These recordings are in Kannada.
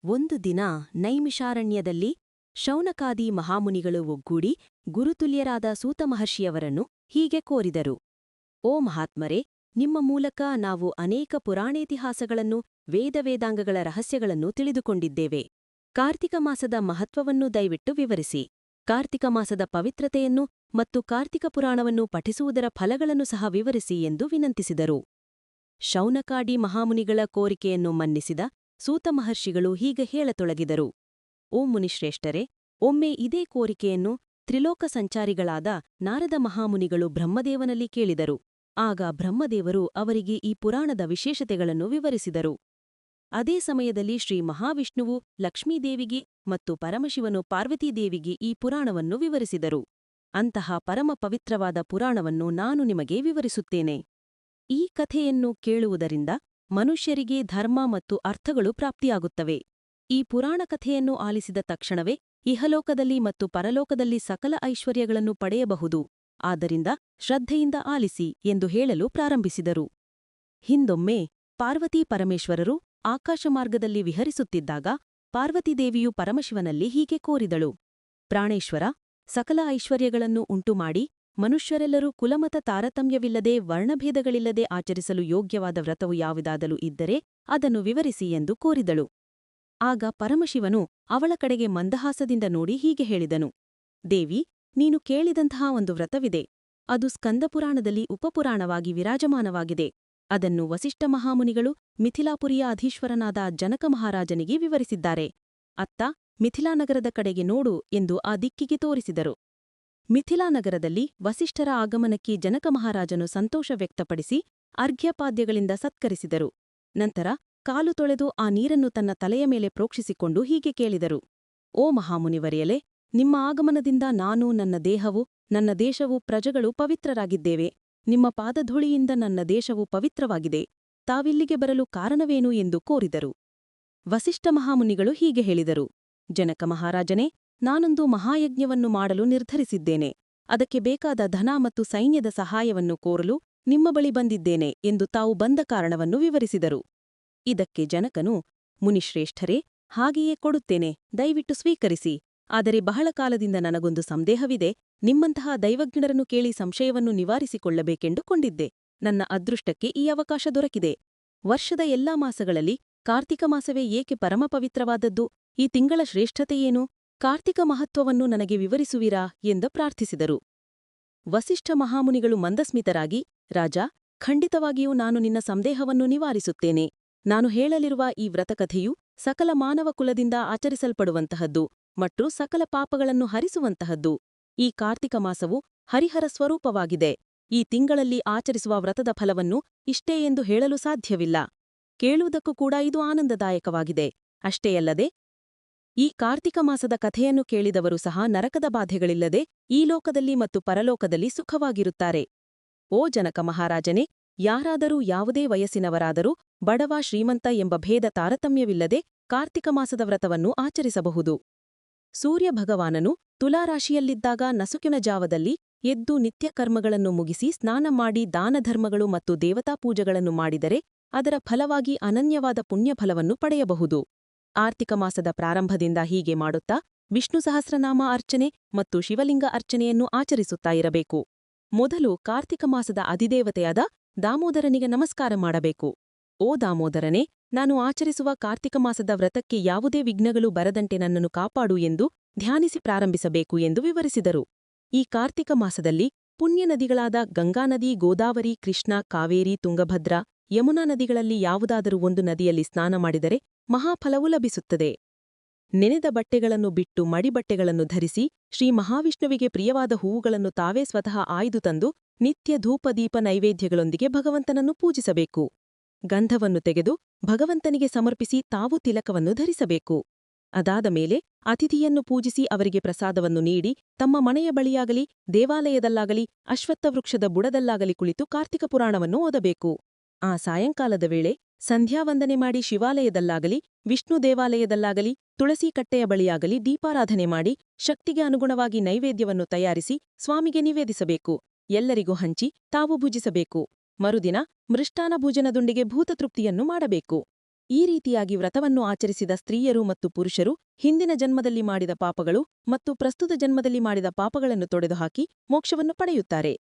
ಒಂದು ದಿನ ನೈಮಿಷಾರಣ್ಯದಲ್ಲಿ ಶೌನಕಾದಿ ಮಹಾಮುನಿಗಳು ಒಗ್ಗೂಡಿ ಗುರುತುಲ್ಯರಾದ ಸೂತಮಹರ್ಷಿಯವರನ್ನು ಹೀಗೆ ಕೋರಿದರು. ಓ ಮಹಾತ್ಮರೇ, ನಿಮ್ಮ ಮೂಲಕ ನಾವು ಅನೇಕ ಪುರಾಣೇತಿಹಾಸಗಳನ್ನು ವೇದವೇದಾಂಗಗಳ ರಹಸ್ಯಗಳನ್ನು ತಿಳಿದುಕೊಂಡಿದ್ದೇವೆ. ಕಾರ್ತಿಕ ಮಾಸದ ಮಹತ್ವವನ್ನು ದಯವಿಟ್ಟು ವಿವರಿಸಿ. ಕಾರ್ತಿಕ ಮಾಸದ ಪವಿತ್ರತೆಯನ್ನು ಮತ್ತು ಕಾರ್ತಿಕ ಪುರಾಣವನ್ನು ಪಠಿಸುವುದರ ಫಲಗಳನ್ನು ಸಹ ವಿವರಿಸಿ ಎಂದು ವಿನಂತಿಸಿದರು. ಶೌನಕಾದಿ ಮಹಾಮುನಿಗಳ ಕೋರಿಕೆಯನ್ನು ಮನ್ನಿಸಿದ ಸೂತಮಹರ್ಷಿಗಳು ಹೀಗೆ ಹೇಳತೊಡಗಿದರು. ಓ ಮುನಿಶ್ರೇಷ್ಠರೇ, ಒಮ್ಮೆ ಇದೇ ಕೋರಿಕೆಯನ್ನು ತ್ರಿಲೋಕ ಸಂಚಾರಿಗಳಾದ ನಾರದ ಮಹಾಮುನಿಗಳು ಬ್ರಹ್ಮದೇವನಲ್ಲಿ ಕೇಳಿದರು. ಆಗ ಬ್ರಹ್ಮದೇವರು ಅವರಿಗೆ ಈ ಪುರಾಣದ ವಿಶೇಷತೆಗಳನ್ನು ವಿವರಿಸಿದರು. ಅದೇ ಸಮಯದಲ್ಲಿ ಶ್ರೀ ಮಹಾವಿಷ್ಣುವು ಲಕ್ಷ್ಮೀದೇವಿಗೆ ಮತ್ತು ಪರಮಶಿವನು ಪಾರ್ವತೀದೇವಿಗೆ ಈ ಪುರಾಣವನ್ನು ವಿವರಿಸಿದರು. ಅಂತಹ ಪರಮ ಪವಿತ್ರವಾದ ಪುರಾಣವನ್ನು ನಾನು ನಿಮಗೆ ವಿವರಿಸುತ್ತೇನೆ. ಈ ಕಥೆಯನ್ನು ಕೇಳುವುದರಿಂದ ಮನುಷ್ಯರಿಗೆ ಧರ್ಮ ಮತ್ತು ಅರ್ಥಗಳು ಪ್ರಾಪ್ತಿಯಾಗುತ್ತವೆ. ಈ ಪುರಾಣ ಕಥೆಯನ್ನು ಆಲಿಸಿದ ತಕ್ಷಣವೇ ಇಹಲೋಕದಲ್ಲಿ ಮತ್ತು ಪರಲೋಕದಲ್ಲಿ ಸಕಲ ಐಶ್ವರ್ಯಗಳನ್ನು ಪಡೆಯಬಹುದು. ಆದ್ದರಿಂದ ಶ್ರದ್ಧೆಯಿಂದ ಆಲಿಸಿ ಎಂದು ಹೇಳಲು ಪ್ರಾರಂಭಿಸಿದರು. ಹಿಂದೊಮ್ಮೆ ಪಾರ್ವತೀ ಪರಮೇಶ್ವರರು ಆಕಾಶಮಾರ್ಗದಲ್ಲಿ ವಿಹರಿಸುತ್ತಿದ್ದಾಗ ಪಾರ್ವತೀದೇವಿಯು ಪರಮಶಿವನಲ್ಲಿ ಹೀಗೆ ಕೋರಿದಳು. ಪ್ರಾಣೇಶ್ವರ, ಸಕಲ ಐಶ್ವರ್ಯಗಳನ್ನು ಉಂಟುಮಾಡಿ ಮನುಷ್ಯರೆಲ್ಲರೂ ಕುಲಮತ ತಾರತಮ್ಯವಿಲ್ಲದೆ ವರ್ಣಭೇದಗಳಿಲ್ಲದೆ ಆಚರಿಸಲು ಯೋಗ್ಯವಾದ ವ್ರತವು ಯಾವುದಾದರೂ ಇದ್ದರೆ ಅದನ್ನು ವಿವರಿಸಿ ಎಂದು ಕೋರಿದಳು. ಆಗ ಪರಮಶಿವನು ಅವಳ ಕಡೆಗೆ ಮಂದಹಾಸದಿಂದ ನೋಡಿ ಹೀಗೆ ಹೇಳಿದನು. ದೇವಿ, ನೀನು ಕೇಳಿದಂತಹ ಒಂದು ವ್ರತವಿದೆ. ಅದು ಸ್ಕಂದಪುರಾಣದಲ್ಲಿ ಉಪಪುರಾಣವಾಗಿ ವಿರಾಜಮಾನವಾಗಿದೆ. ಅದನ್ನು ವಸಿಷ್ಠ ಮಹಾಮುನಿಗಳು ಮಿಥಿಲಾಪುರಿಯ ಅಧೀಶ್ವರನಾದ ಜನಕ ಮಹಾರಾಜನಿಗೆ ವಿವರಿಸಿದ್ದಾರೆ. ಅತ್ತ ಮಿಥಿಲಾನಗರದ ಕಡೆಗೆ ನೋಡು ಎಂದು ಆ ದಿಕ್ಕಿಗೆ ತೋರಿಸಿದರು. ಮಿಥಿಲಾನಗರದಲ್ಲಿ ವಸಿಷ್ಠರ ಆಗಮನಕ್ಕೆ ಜನಕ ಮಹಾರಾಜನು ಸಂತೋಷ ವ್ಯಕ್ತಪಡಿಸಿ ಅರ್ಘ್ಯಪಾದ್ಯಗಳಿಂದ ಸತ್ಕರಿಸಿದರು. ನಂತರ ಕಾಲು ತೊಳೆದು ಆ ನೀರನ್ನು ತನ್ನ ತಲೆಯ ಮೇಲೆ ಪ್ರೋಕ್ಷಿಸಿಕೊಂಡು ಹೀಗೆ ಕೇಳಿದರು. ಓ ಮಹಾಮುನಿವರಿಯಲೆ, ನಿಮ್ಮ ಆಗಮನದಿಂದ ನಾನು, ನನ್ನ ದೇಶವು, ಪ್ರಜೆಗಳು ಪವಿತ್ರರಾಗಿದ್ದೇವೆ. ನಿಮ್ಮ ಪಾದಧೂಳಿಯಿಂದ ನನ್ನ ದೇಶವು ಪವಿತ್ರವಾಗಿದೆ. ತಾವಿಲ್ಲಿಗೆ ಬರಲು ಕಾರಣವೇನು ಎಂದು ಕೋರಿದರು. ವಸಿಷ್ಠ ಮಹಾಮುನಿಗಳು ಹೀಗೆ ಹೇಳಿದರು. ಜನಕ ಮಹಾರಾಜನೇ, ನಾನೊಂದು ಮಹಾಯಜ್ಞವನ್ನು ಮಾಡಲು ನಿರ್ಧರಿಸಿದ್ದೇನೆ. ಅದಕ್ಕೆ ಬೇಕಾದ ಧನ ಮತ್ತು ಸೈನ್ಯದ ಸಹಾಯವನ್ನು ಕೋರಲು ನಿಮ್ಮ ಬಳಿ ಬಂದಿದ್ದೇನೆ ಎಂದು ತಾವು ಬಂದ ಕಾರಣವನ್ನು ವಿವರಿಸಿದರು. ಇದಕ್ಕೆ ಜನಕನು, ಮುನಿಶ್ರೇಷ್ಠರೇ, ಹಾಗೆಯೇ ಕೊಡುತ್ತೇನೆ, ದಯವಿಟ್ಟು ಸ್ವೀಕರಿಸಿ. ಆದರೆ ಬಹಳ ಕಾಲದಿಂದ ನನಗೊಂದು ಸಂದೇಹವಿದೆ. ನಿಮ್ಮಂತಹ ದೈವಜ್ಞರನ್ನು ಕೇಳಿ ಸಂಶಯವನ್ನು ನಿವಾರಿಸಿಕೊಳ್ಳಬೇಕೆಂದು ಕೊಂಡಿದ್ದೆ. ನನ್ನ ಅದೃಷ್ಟಕ್ಕೆ ಈ ಅವಕಾಶ ದೊರಕಿದೆ. ವರ್ಷದ ಎಲ್ಲಾ ಮಾಸಗಳಲ್ಲಿ ಕಾರ್ತಿಕ ಮಾಸವೇ ಏಕೆ ಪರಮಪವಿತ್ರವಾದದ್ದು? ಈ ತಿಂಗಳ ಶ್ರೇಷ್ಠತೆಯೇನು? ಕಾರ್ತಿಕ ಮಹತ್ವವನ್ನು ನನಗೆ ವಿವರಿಸುವಿರಾ ಎಂದು ಪ್ರಾರ್ಥಿಸಿದರು. ವಸಿಷ್ಠ ಮಹಾಮುನಿಗಳು ಮಂದಸ್ಮಿತರಾಗಿ, ರಾಜ, ಖಂಡಿತವಾಗಿಯೂ ನಾನು ನಿನ್ನ ಸಂದೇಹವನ್ನು ನಿವಾರಿಸುತ್ತೇನೆ. ನಾನು ಹೇಳಲಿರುವ ಈ ವ್ರತಕಥೆಯು ಸಕಲ ಮಾನವ ಕುಲದಿಂದ ಆಚರಿಸಲ್ಪಡುವಂತಹದ್ದು ಮತ್ತು ಸಕಲ ಪಾಪಗಳನ್ನು ಹರಿಸುವಂತಹದ್ದು. ಈ ಕಾರ್ತಿಕ ಮಾಸವು ಹರಿಹರ ಸ್ವರೂಪವಾಗಿದೆ. ಈ ತಿಂಗಳಲ್ಲಿ ಆಚರಿಸುವ ವ್ರತದ ಫಲವನ್ನು ಇಷ್ಟೇ ಎಂದು ಹೇಳಲು ಸಾಧ್ಯವಿಲ್ಲ. ಕೇಳುವುದಕ್ಕೂ ಕೂಡ ಇದು ಆನಂದದಾಯಕವಾಗಿದೆ. ಅಷ್ಟೇ ಅಲ್ಲದೆ ಈ ಕಾರ್ತಿಕ ಮಾಸದ ಕಥೆಯನ್ನು ಕೇಳಿದವರು ಸಹ ನರಕದ ಬಾಧೆಗಳಿಲ್ಲದೆ ಈ ಲೋಕದಲ್ಲಿ ಮತ್ತು ಪರಲೋಕದಲ್ಲಿ ಸುಖವಾಗಿರುತ್ತಾರೆ. ಓ ಜನಕ ಮಹಾರಾಜನೇ, ಯಾರಾದರೂ ಯಾವುದೇ ವಯಸ್ಸಿನವರಾದರೂ ಬಡವ ಶ್ರೀಮಂತ ಎಂಬ ಭೇದ ತಾರತಮ್ಯವಿಲ್ಲದೆ ಕಾರ್ತಿಕ ಮಾಸದ ವ್ರತವನ್ನು ಆಚರಿಸಬಹುದು. ಸೂರ್ಯ ಭಗವಾನನು ತುಲಾರಾಶಿಯಲ್ಲಿದ್ದಾಗ ನಸುಕಿನ ಜಾವದಲ್ಲಿ ಎದ್ದು ನಿತ್ಯ ಕರ್ಮಗಳನ್ನು ಮುಗಿಸಿ ಸ್ನಾನ ಮಾಡಿ ದಾನಧರ್ಮಗಳು ಮತ್ತು ದೇವತಾಪೂಜೆಗಳನ್ನು ಮಾಡಿದರೆ ಅದರ ಫಲವಾಗಿ ಅನನ್ಯವಾದ ಪುಣ್ಯಫಲವನ್ನು ಪಡೆಯಬಹುದು. ಆರ್ತಿಕ ಮಾಸದ ಪ್ರಾರಂಭದಿಂದ ಹೀಗೆ ಮಾಡುತ್ತಾ ವಿಷ್ಣು ಸಹಸ್ರನಾಮ ಅರ್ಚನೆ ಮತ್ತು ಶಿವಲಿಂಗ ಅರ್ಚನೆಯನ್ನು ಆಚರಿಸುತ್ತಾ ಇರಬೇಕು. ಮೊದಲು ಕಾರ್ತಿಕ ಮಾಸದ ಅಧಿದೇವತೆಯಾದ ದಾಮೋದರನಿಗೆ ನಮಸ್ಕಾರ ಮಾಡಬೇಕು. ಓ ದಾಮೋದರನೇ, ನಾನು ಆಚರಿಸುವ ಕಾರ್ತಿಕ ಮಾಸದ ವ್ರತಕ್ಕೆ ಯಾವುದೇ ವಿಘ್ನಗಳು ಬರದಂತೆ ನನ್ನನ್ನು ಕಾಪಾಡು ಎಂದು ಧ್ಯಾನಿಸಿ ಪ್ರಾರಂಭಿಸಬೇಕು ಎಂದು ವಿವರಿಸಿದರು. ಈ ಕಾರ್ತಿಕ ಮಾಸದಲ್ಲಿ ಪುಣ್ಯ ನದಿಗಳಾದ ಗಂಗಾನದಿ, ಗೋದಾವರಿ, ಕೃಷ್ಣ, ಕಾವೇರಿ, ತುಂಗಭದ್ರಾ, ಯಮುನಾ ನದಿಗಳಲ್ಲಿ ಯಾವುದಾದರೂ ಒಂದು ನದಿಯಲ್ಲಿ ಸ್ನಾನ ಮಾಡಿದರೆ ಮಹಾಫಲವು ಲಭಿಸುತ್ತದೆ. ನೆನೆದ ಬಟ್ಟೆಗಳನ್ನು ಬಿಟ್ಟು ಮಡಿಬಟ್ಟೆಗಳನ್ನು ಧರಿಸಿ ಶ್ರೀ ಮಹಾವಿಷ್ಣುವಿಗೆ ಪ್ರಿಯವಾದ ಹೂವುಗಳನ್ನು ತಾವೇ ಸ್ವತಃ ಆಯ್ದು ತಂದು ನಿತ್ಯ ಧೂಪದೀಪ ನೈವೇದ್ಯಗಳೊಂದಿಗೆ ಭಗವಂತನನ್ನು ಪೂಜಿಸಬೇಕು. ಗಂಧವನ್ನು ತೆಗೆದು ಭಗವಂತನಿಗೆ ಸಮರ್ಪಿಸಿ ತಾವು ತಿಲಕವನ್ನು ಧರಿಸಬೇಕು. ಅದಾದ ಮೇಲೆ ಅತಿಥಿಯನ್ನು ಪೂಜಿಸಿ ಅವರಿಗೆ ಪ್ರಸಾದವನ್ನು ನೀಡಿ ತಮ್ಮ ಮನೆಯ ಬಳಿಯಾಗಲಿ ದೇವಾಲಯದಲ್ಲಾಗಲಿ ಅಶ್ವತ್ಥವೃಕ್ಷದ ಬುಡದಲ್ಲಾಗಲಿ ಕುಳಿತು ಕಾರ್ತಿಕ ಪುರಾಣವನ್ನು ಓದಬೇಕು. ಆ ಸಾಯಂಕಾಲದ ವೇಳೆ ಸಂಧ್ಯಾವಂದನೆ ಮಾಡಿ ಶಿವಾಲಯದಲ್ಲಾಗಲಿ ವಿಷ್ಣು ದೇವಾಲಯದಲ್ಲಾಗಲಿ ತುಳಸಿ ಕಟ್ಟೆಯ ಬಳಿಯಾಗಲಿ ದೀಪಾರಾಧನೆ ಮಾಡಿ ಶಕ್ತಿಗೆ ಅನುಗುಣವಾಗಿ ನೈವೇದ್ಯವನ್ನು ತಯಾರಿಸಿ ಸ್ವಾಮಿಗೆ ನಿವೇದಿಸಬೇಕು. ಎಲ್ಲರಿಗೂ ಹಂಚಿ ತಾವು ಭುಜಿಸಬೇಕು. ಮರುದಿನ ಮೃಷ್ಟಾನ ಭೋಜನದೊಂದಿಗೆ ಭೂತತೃಪ್ತಿಯನ್ನು ಮಾಡಬೇಕು. ಈ ರೀತಿಯಾಗಿ ವ್ರತವನ್ನು ಆಚರಿಸಿದ ಸ್ತ್ರೀಯರು ಮತ್ತು ಪುರುಷರು ಹಿಂದಿನ ಜನ್ಮದಲ್ಲಿ ಮಾಡಿದ ಪಾಪಗಳು ಮತ್ತು ಪ್ರಸ್ತುತ ಜನ್ಮದಲ್ಲಿ ಮಾಡಿದ ಪಾಪಗಳನ್ನು ತೊಡೆದುಹಾಕಿ ಮೋಕ್ಷವನ್ನು ಪಡೆಯುತ್ತಾರೆ.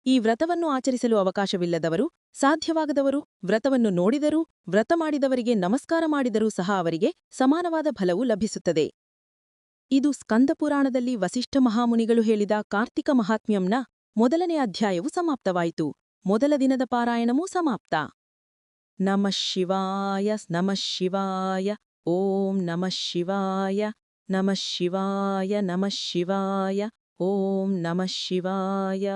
ಈ ವ್ರತವನ್ನು ಆಚರಿಸಲು ಅವಕಾಶವಿಲ್ಲದವರು, ಸಾಧ್ಯವಾಗದವರು ವ್ರತವನ್ನು ನೋಡಿದರೂ, ವ್ರತ ಮಾಡಿದವರಿಗೆ ನಮಸ್ಕಾರ ಮಾಡಿದರೂ ಸಹ ಅವರಿಗೆ ಸಮಾನವಾದ ಫಲವು ಲಭಿಸುತ್ತದೆ. ಇದು ಸ್ಕಂದಪುರಾಣದಲ್ಲಿ ವಸಿಷ್ಠ ಮಹಾಮುನಿಗಳು ಹೇಳಿದ ಕಾರ್ತಿಕ ಮಹಾತ್ಮ್ಯಂನ ಮೊದಲನೇ ಅಧ್ಯಾಯವು ಸಮಾಪ್ತವಾಯಿತು. ಮೊದಲ ದಿನದ ಪಾರಾಯಣವೂ ಸಮಾಪ್ತ. ನಮಃ ಶಿವಾಯ ನಮಃ ಶಿವಾಯ ಓಂ ನಮಃ ಶಿವಾಯ ನಮಃ ಶಿವಾಯ ನಮಃ ಶಿವಾಯ ಓಂ ನಮಃ ಶಿವಾಯ.